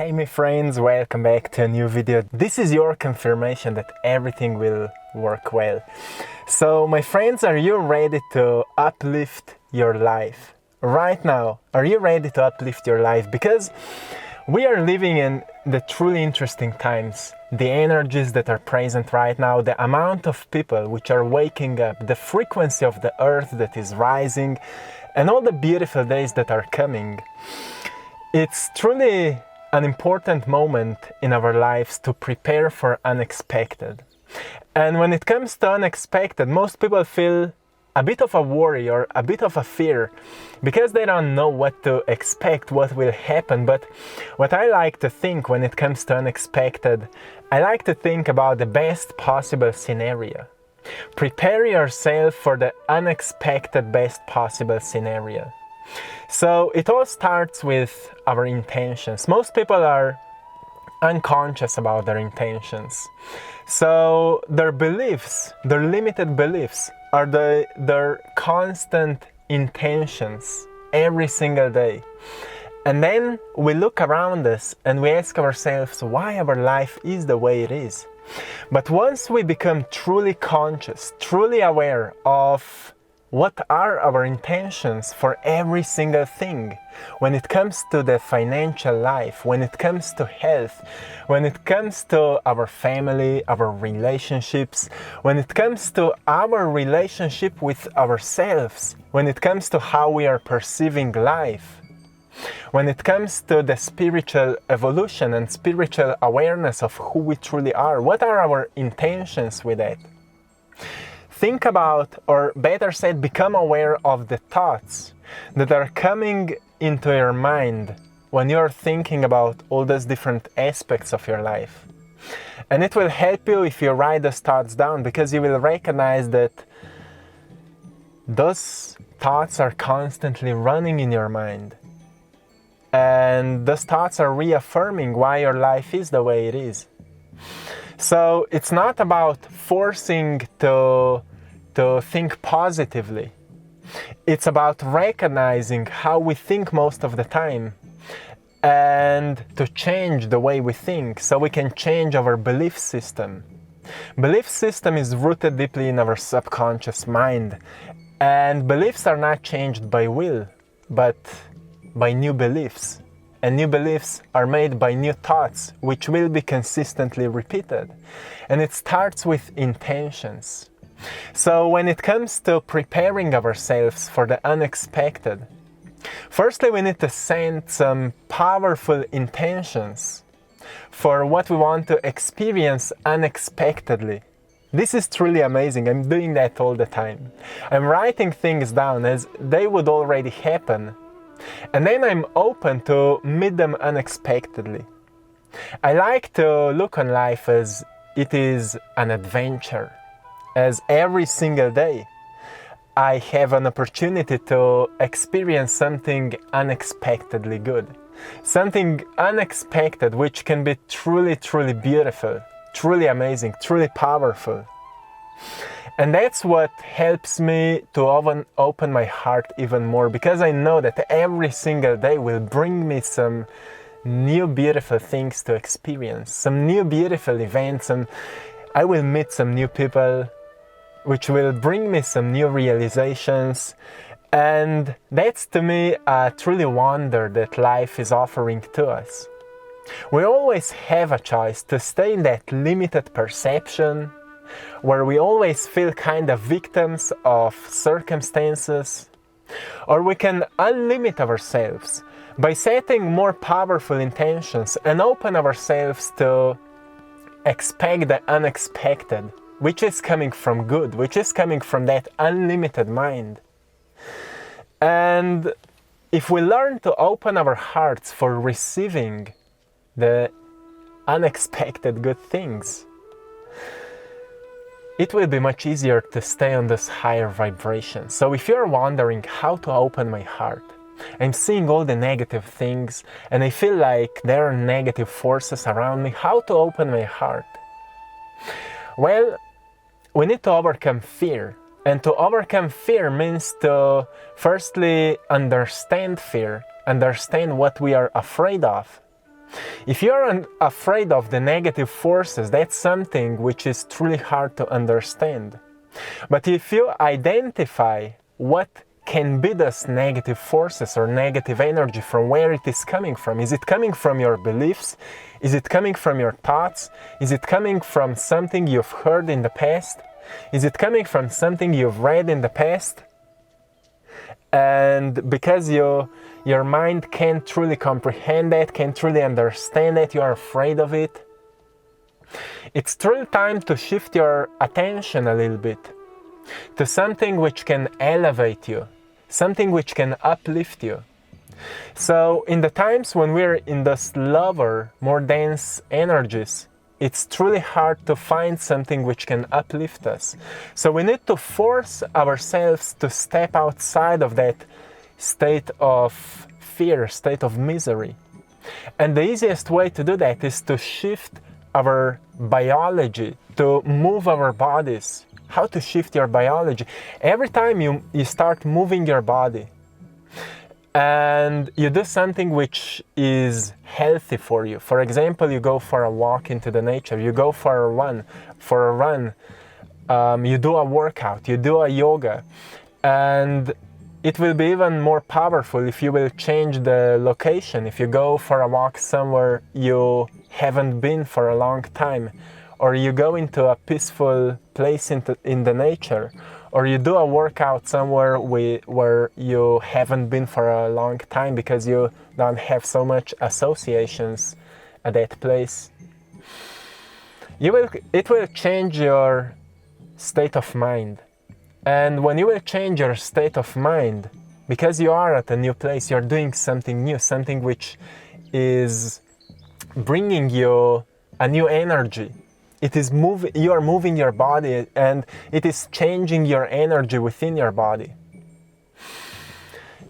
Hey my friends, welcome back to a new video. This is your confirmation that everything will work well. So my friends, are you ready to uplift your life? Right now, are you ready to uplift your life? Because we are living in the truly interesting times. The energies that are present right now, the amount of people which are waking up, the frequency of the earth that is rising, and all the beautiful days that are coming. It's truly an important moment in our lives to prepare for unexpected. And when it comes to unexpected, most people feel a bit of a worry or a bit of a fear because they don't know what to expect, what will happen. But what I like to think when it comes to unexpected, I like to think about the best possible scenario. Prepare yourself for the unexpected best possible scenario. So it all starts with our intentions. Most people are unconscious about their intentions. So their beliefs, their limited beliefs, are their constant intentions every single day. And then we look around us and we ask ourselves why our life is the way it is. But once we become truly conscious, truly aware of what are our intentions for every single thing, when it comes to the financial life, when it comes to health, when it comes to our family, our relationships, when it comes to our relationship with ourselves, when it comes to how we are perceiving life, when it comes to the spiritual evolution and spiritual awareness of who we truly are, what are our intentions with that? Think about, or better said, become aware of the thoughts that are coming into your mind when you're thinking about all those different aspects of your life. And it will help you if you write those thoughts down, because you will recognize that those thoughts are constantly running in your mind. And those thoughts are reaffirming why your life is the way it is. So it's not about forcing to think positively. It's about recognizing how we think most of the time and to change the way we think so we can change our belief system. Belief system is rooted deeply in our subconscious mind, and beliefs are not changed by will, but by new beliefs. And new beliefs are made by new thoughts, which will be consistently repeated. And it starts with intentions. So when it comes to preparing ourselves for the unexpected, firstly we need to send some powerful intentions for what we want to experience unexpectedly. This is truly amazing. I'm doing that all the time. I'm writing things down as they would already happen. And then I'm open to meet them unexpectedly. I like to look on life as it is an adventure, as every single day I have an opportunity to experience something unexpectedly good. Something unexpected which can be truly, truly beautiful, truly amazing, truly powerful. And that's what helps me to open my heart even more, because I know that every single day will bring me some new beautiful things to experience, some new beautiful events, and I will meet some new people which will bring me some new realizations. And that's to me a truly wonder that life is offering to us. We always have a choice to stay in that limited perception where we always feel kind of victims of circumstances, or we can unlimit ourselves by setting more powerful intentions and open ourselves to expect the unexpected, which is coming from good, which is coming from that unlimited mind. And if we learn to open our hearts for receiving the unexpected good things, it will be much easier to stay on this higher vibration. So if you're wondering how to open my heart, I'm seeing all the negative things and I feel like there are negative forces around me, how to open my heart? Well, we need to overcome fear. And to overcome fear means to firstly understand fear, understand what we are afraid of. If you're afraid of the negative forces, that's something which is truly hard to understand. But if you identify what can be those negative forces or negative energy, from where it is coming from. Is it coming from your beliefs? Is it coming from your thoughts? Is it coming from something you've heard in the past? Is it coming from something you've read in the past? And because your mind can't truly comprehend that, can't truly understand that, you are afraid of it, it's truly time to shift your attention a little bit to something which can elevate you, something which can uplift you. So in the times when we're in the slower, more dense energies, it's truly hard to find something which can uplift us. So we need to force ourselves to step outside of that state of fear, state of misery. And the easiest way to do that is to shift our biology, to move our bodies. How to shift your biology? Every time you start moving your body and you do something which is healthy for you. For example, you go for a walk into the nature, you go for a run, you do a workout, you do a yoga, and it will be even more powerful if you will change the location. If you go for a walk somewhere you haven't been for a long time, or you go into a peaceful place in the nature, or you do a workout somewhere where you haven't been for a long time because you don't have so much associations at that place. It will change your state of mind. And when you will change your state of mind, because you are at a new place, you're doing something new, something which is bringing you a new energy. You are moving your body and it is changing your energy within your body.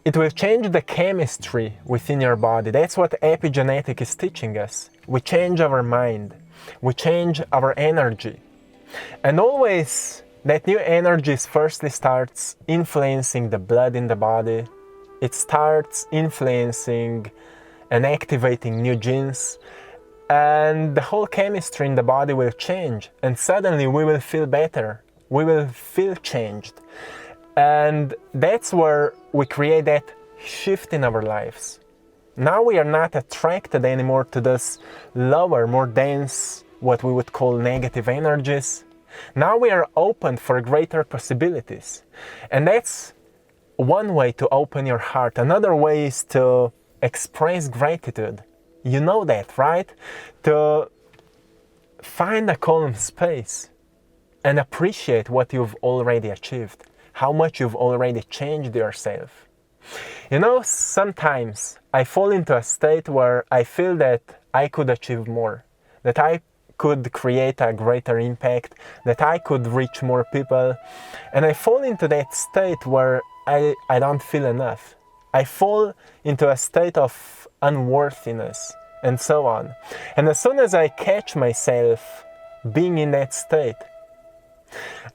It will change the chemistry within your body. That's what epigenetic is teaching us. We change our mind. We change our energy. And always that new energy firstly starts influencing the blood in the body. It starts influencing and activating new genes. And the whole chemistry in the body will change, and suddenly we will feel better, we will feel changed. And that's where we create that shift in our lives. Now we are not attracted anymore to this lower, more dense, what we would call negative energies. Now we are open for greater possibilities. And that's one way to open your heart. Another way is to express gratitude. You know that, right? To find a calm space and appreciate what you've already achieved, how much you've already changed yourself. You know, sometimes I fall into a state where I feel that I could achieve more, that I could create a greater impact, that I could reach more people. And I fall into that state where I don't feel enough. I fall into a state of unworthiness and so on. And as soon as I catch myself being in that state,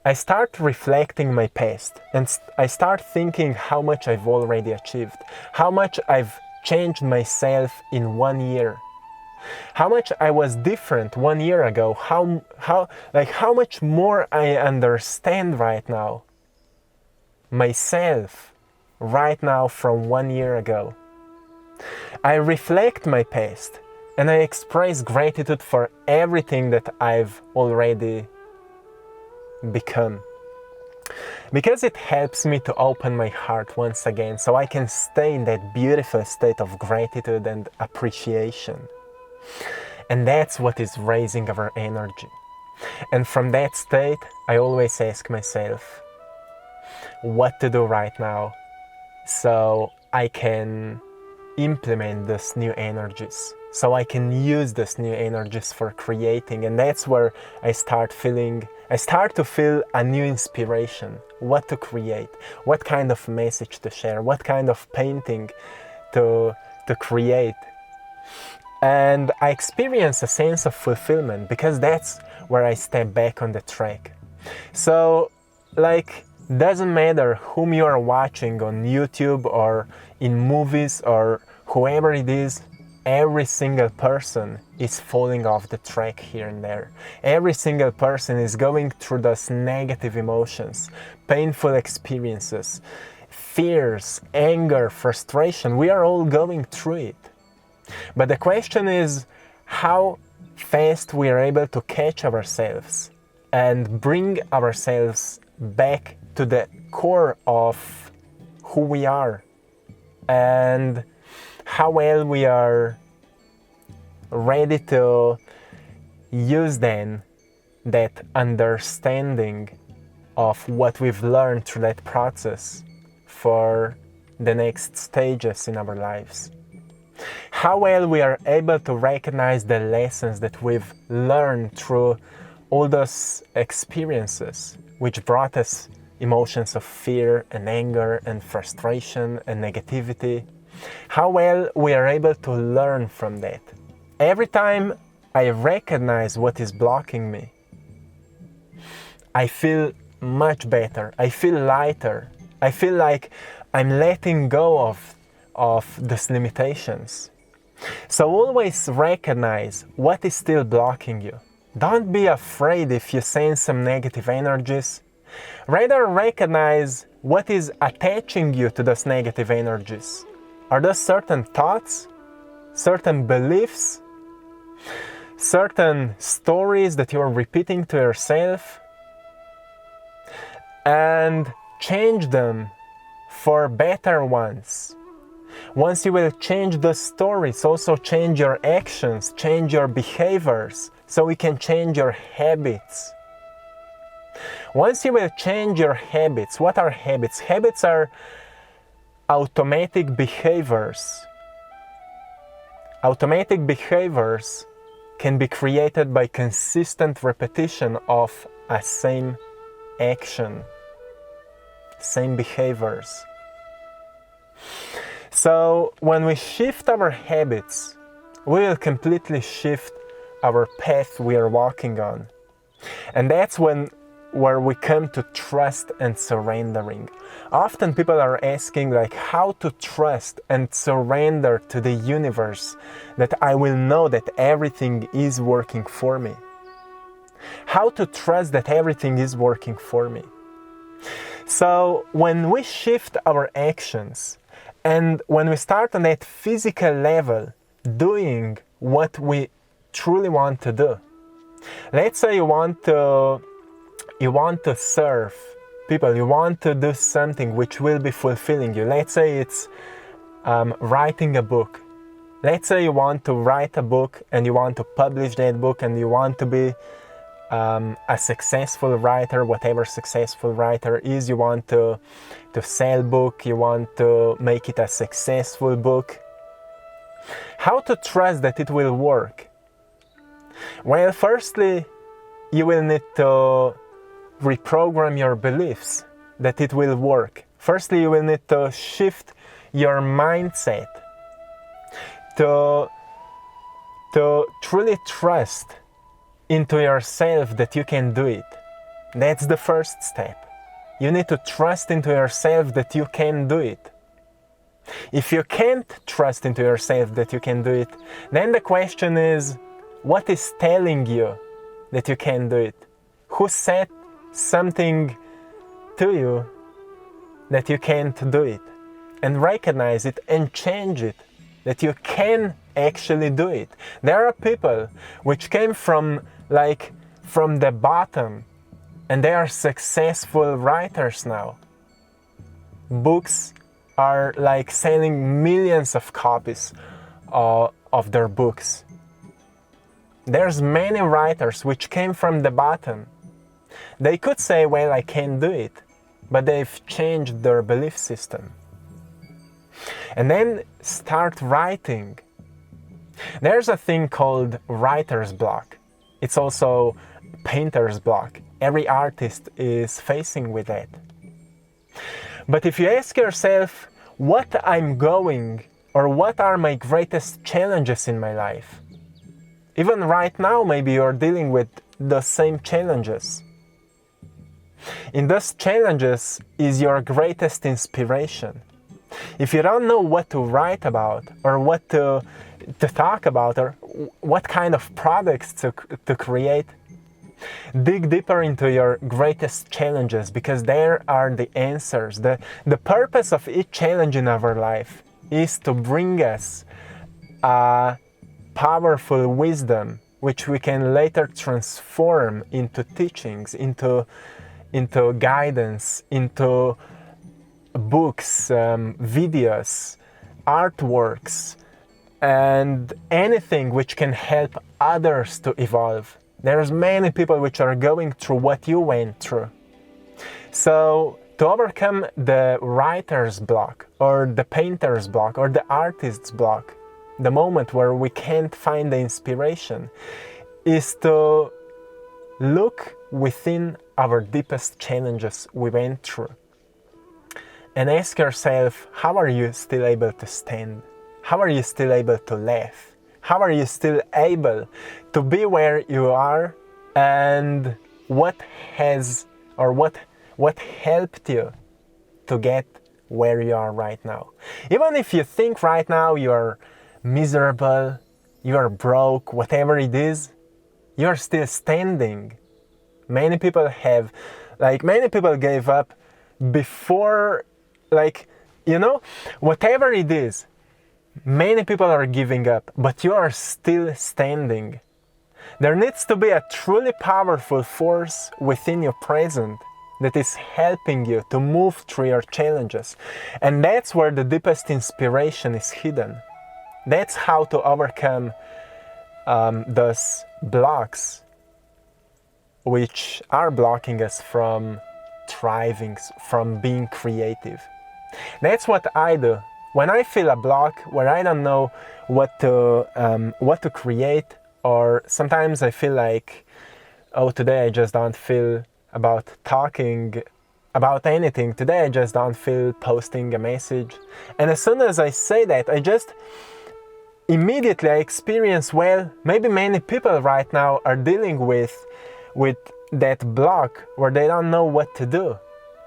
I start reflecting my past and I start thinking how much I've already achieved, how much I've changed myself in 1 year, how much I was different 1 year ago, how much more I understand right now myself right now from 1 year ago. I reflect my past and I express gratitude for everything that I've already become. Because it helps me to open my heart once again so I can stay in that beautiful state of gratitude and appreciation. And that's what is raising our energy. And from that state, I always ask myself what to do right now so I can implement these new energies, so I can use these new energies for creating. And that's where I start to feel a new inspiration, what to create, what kind of message to share, what kind of painting to create. And I experience a sense of fulfillment because that's where I step back on the track. So, doesn't matter whom you are watching on YouTube or in movies or whoever it is, every single person is falling off the track here and there. Every single person is going through those negative emotions, painful experiences, fears, anger, frustration. We are all going through it. But the question is how fast we are able to catch ourselves and bring ourselves back to the core of who we are, and how well we are ready to use then that understanding of what we've learned through that process for the next stages in our lives. How well we are able to recognize the lessons that we've learned through all those experiences which brought us emotions of fear and anger and frustration and negativity. How well we are able to learn from that. Every time I recognize what is blocking me, I feel much better. I feel lighter. I feel like I'm letting go of these limitations. So always recognize what is still blocking you. Don't be afraid if you sense some negative energies. Rather recognize what is attaching you to those negative energies. Are those certain thoughts, certain beliefs, certain stories that you are repeating to yourself? And change them for better ones. Once you will change the stories, also change your actions, change your behaviors, so we can change your habits. Once you will change your habits, what are habits? Habits are automatic behaviors. Automatic behaviors can be created by consistent repetition of a same action, same behaviors. So when we shift our habits, we will completely shift our path we are walking on. And that's where we come to trust and surrendering. Often people are asking like how to trust and surrender to the universe, that I will know that everything is working for me. How to trust that everything is working for me. So when we shift our actions and when we start on that physical level doing what we truly want to do. Let's say you want to serve people, you want to do something which will be fulfilling you. Let's say it's writing a book. Let's say you want to write a book and you want to publish that book and you want to be a successful writer, whatever successful writer is. You want to sell book, you want to make it a successful book. How to trust that it will work? Well, firstly, you will need to reprogram your beliefs that it will work. Firstly, you will need to shift your mindset to truly trust into yourself that you can do it. That's the first step. You need to trust into yourself that you can do it. If you can't trust into yourself that you can do it, then the question is, what is telling you that you can do it? Who said something to you that you can't do it? And recognize it and change it, that you can actually do it. There are people which came from the bottom and they are successful writers now. Books are like selling millions of copies of their books. There's many writers which came from the bottom. They could say, well, I can't do it, but they've changed their belief system. And then start writing. There's a thing called writer's block. It's also painter's block. Every artist is facing with that. But if you ask yourself, what I'm going, or what are my greatest challenges in my life? Even right now, maybe you're dealing with the same challenges. In those challenges is your greatest inspiration. If you don't know what to write about or what to to talk about, or what kind of products to create. Dig deeper into your greatest challenges, because there are the answers. The purpose of each challenge in our life is to bring us a powerful wisdom, which we can later transform into teachings, into guidance, into books, videos, artworks, and anything which can help others to evolve. There's many people which are going through what you went through. So to overcome the writer's block, or the painter's block, or the artist's block, the moment where we can't find the inspiration, is to look within our deepest challenges we went through and ask yourself, how are you still able to stand? How are you still able to laugh? How are you still able to be where you are? And what has, or what helped you to get where you are right now? Even if you think right now you're miserable, you're broke, whatever it is, you're still standing. Many people have, many people gave up before, whatever it is, many people are giving up, but you are still standing. There needs to be a truly powerful force within your present that is helping you to move through your challenges. And that's where the deepest inspiration is hidden. That's how to overcome those blocks which are blocking us from thriving, from being creative. That's what I do. When I feel a block where I don't know what to create, or sometimes I feel like, oh, today I just don't feel about talking about anything. Today I just don't feel posting a message. And as soon as I say that, I just immediately I experience, well, maybe many people right now are dealing with that block where they don't know what to do.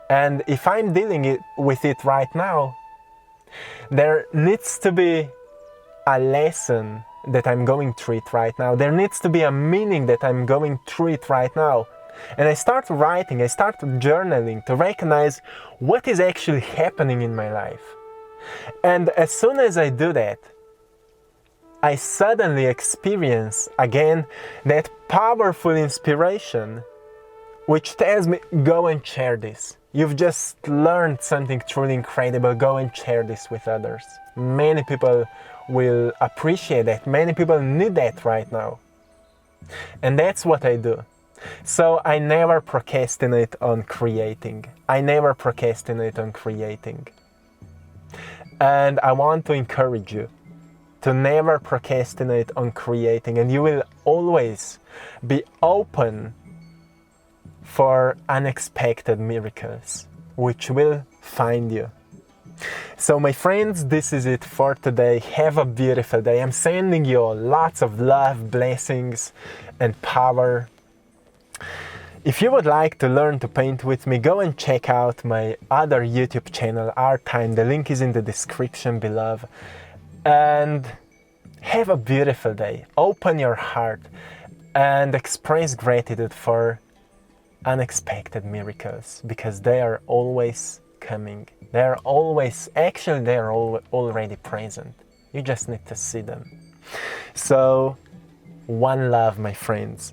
And if I'm dealing with it right now, there needs to be a lesson that I'm going through it right now. There needs to be a meaning that I'm going through it right now. And I start writing, I start journaling to recognize what is actually happening in my life. And as soon as I do that, I suddenly experience again that powerful inspiration which tells me, go and share this. You've just learned something truly incredible, go and share this with others. Many people will appreciate that, many people need that right now. And that's what I do. So I never procrastinate on creating. I never procrastinate on creating. And I want to encourage you to never procrastinate on creating, and you will always be open for unexpected miracles, which will find you. So my friends, this is it for today. Have a beautiful day. I'm sending you lots of love, blessings, and power. If you would like to learn to paint with me, go and check out my other YouTube channel, Art Time. The link is in the description below. And have a beautiful day. Open your heart and express gratitude for unexpected miracles, because they are always coming. They are always, actually they are already present. You just need to see them. So, one love, my friends.